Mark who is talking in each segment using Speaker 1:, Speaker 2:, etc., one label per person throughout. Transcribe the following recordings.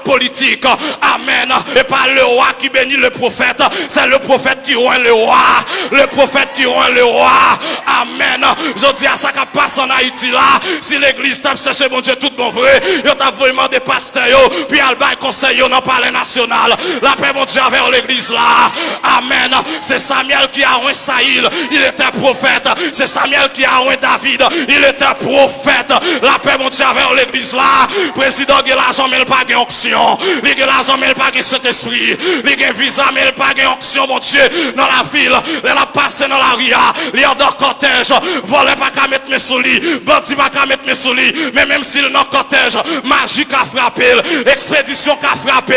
Speaker 1: politique. Amen. Et pas le roi qui bénit le prophète, c'est le prophète qui oint le roi. Le prophète qui oint le roi. Amen. Je dis à ça qui passe en Haïti là, si l'église t'a cherché mon Dieu tout bon vrai, yo t'a vraiment des pasteurs, puis al bail conseil dans le palais national. La paix mon Dieu avec l'église là. Amen. C'est Samuel qui a oint Saïl, il était prophète. C'est Samuel qui a oint David, il était prophète. La paix mon Dieu avec l'église là. Président il a l'argent mais il pas de onction. Il a l'argent mais il pas de Saint-Esprit. Il a visa mais il pas de onction mon Dieu dans la ville. Il a passé dans la ria, il a dans cortège, volé pas qu'à mettre mes souliers, bandit pas qu'à mettre mes souliers, mais même s'il dans cortège, magie qu'a frappé, expédition qu'a frappé,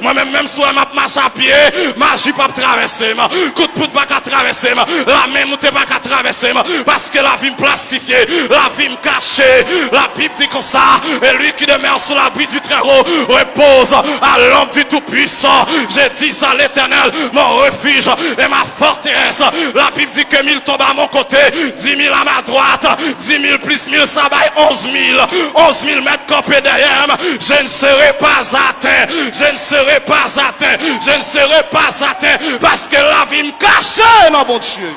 Speaker 1: moi-même même si je marche à pied, magie pas traverser, coup de poudre pas qu'à traverser, la main montée pas qu'à traverser, parce que la vie me plastifiée, la vie me cachée, la Bible dit comme ça, et lui qui demeure sous l'abri du Très-Haut repose à l'ombre du Tout-Puissant. J'ai dit à l'Éternel, mon refuge et ma forteresse. La Bible dit que 1000 tombent à mon côté, 10 000 à ma droite, 10 000 plus 1000, ça va 11 000. 11 000 mètres campés derrière, je ne serai pas atteint. Je ne serai pas atteint. Je ne serai pas atteint parce que la vie me cache, mon bon Dieu.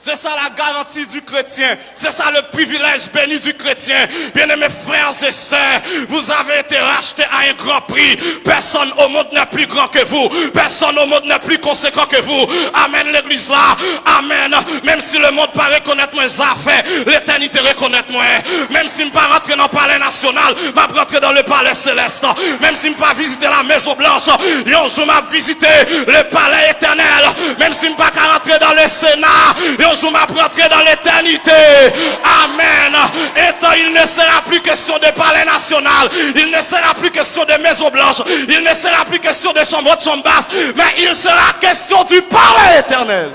Speaker 1: C'est ça la garantie du chrétien. C'est ça le privilège béni du chrétien. Bien-aimés frères et sœurs, vous avez été rachetés à un grand prix. Personne au monde n'est plus grand que vous. Personne au monde n'est plus conséquent que vous. Amen l'église là. Amen. Même si le monde pas reconnaître mes affaires, l'éternité reconnaît moi. Même si je ne pas rentrer dans le palais national, je vais rentrer dans le palais céleste. Même si je ne pas visiter la maison blanche, un jour je vais visiter le palais éternel. Même si je ne pas rentrer dans le Sénat, je m'apprendrai dans l'éternité. Amen. Et il ne sera plus question de palais national. Il ne sera plus question de maison blanche. Il ne sera plus question de chambre haute, chambre basse. Mais il sera question du palais éternel.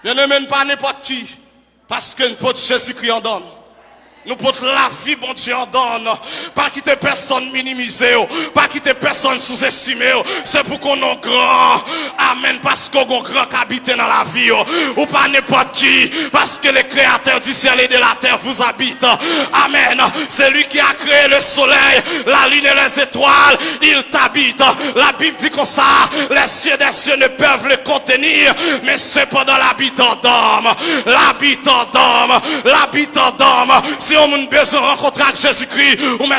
Speaker 1: Je ne mène pas n'importe qui. Parce que nous portons Jésus-Christ en donne. Nous portons la vie, bon Dieu, en donne. Pas quitter personne minimisé, pas quitter personne sous-estimé. C'est pour qu'on est grand. Amen. Parce qu'on est grand qui habite dans la vie. Ou pas n'importe qui. Parce que le créateur du ciel et de la terre vous habite. Amen. C'est lui qui a créé le soleil, la lune et les étoiles. Il t'habite. La Bible dit comme ça. Les cieux des cieux ne peuvent le contenir. Mais cependant l'habitant d'homme. L'habitant d'homme. L'habitant d'homme. Si on a besoin de rencontrer avec Jésus-Christ,